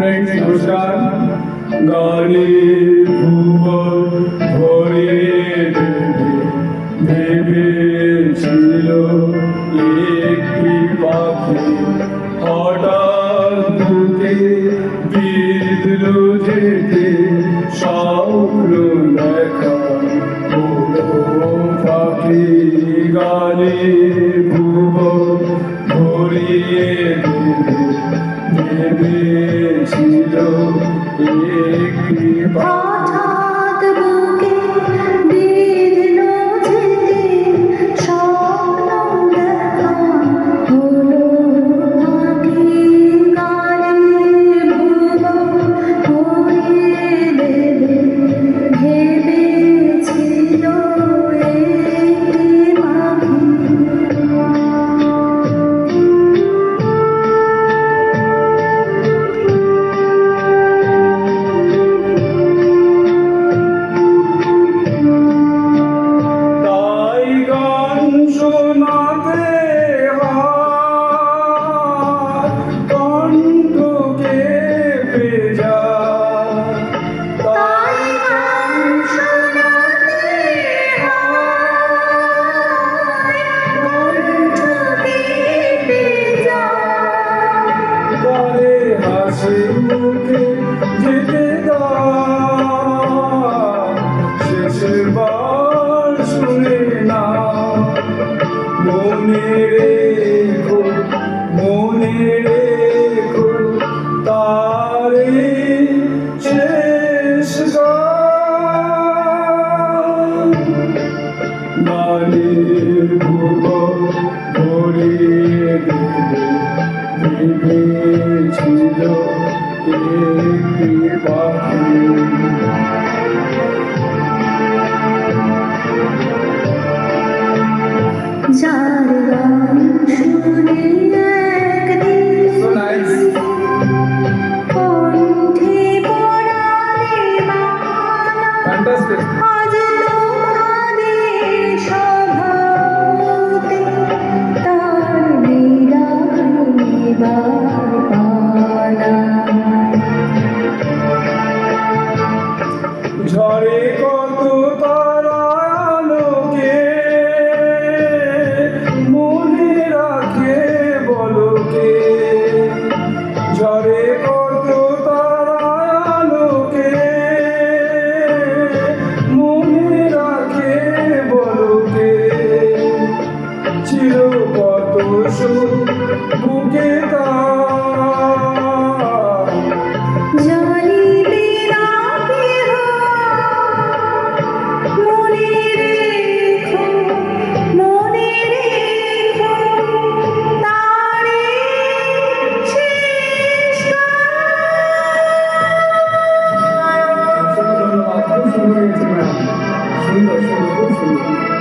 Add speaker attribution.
Speaker 1: Friends নমস্কার। গানে ভুবন ভরিয়ে ভেবেছিল একটি পাখি, হঠাৎ বুকে বিঁধল যেতে স্বপ্ন দেখা হলো পাখি। গানে ভুবন ভরিয়ে ভেবেছিল একটি
Speaker 2: হঠাৎ বুকে বিঁধল যেতে স্বপ্ন দেখা হলো পাখি। গানে ভুবন ভরিয়ে দেবে ভেবেছিল একটি পাখি।
Speaker 1: শোনাতে কণ্ঠ কেঁপে যায়,
Speaker 2: তাই গান শোনাতে কণ্ঠ কেঁপে যায়।
Speaker 1: গানে হাসি মুখে যেতে দাও, শেষবার শুনে না। মনে রেখো তারে শেষ গান। গানে ভুবন ভরিয়ে ভেবেছিল একটি পাখি।
Speaker 2: যার গান শুনে একদিন কণ্ঠে পরাণে মালা, আজ তোমাদের সভাতে তার বিদায় নেবার পালা।
Speaker 1: ঝড়ে কত তারা আলোকে মনে রাখে বলো কে। ঝড়ে কত তারা আলোকে মনে রাখে বলো কে। ছিল কত সুখ বুকে তার,
Speaker 2: জানিবে না কেহ, মনে রেখো তারে শেষ গান।
Speaker 1: ধন্যবাদ। খুব সুন্দর হয়েছে ম্যাম, সুন্দর খুব সুন্দর।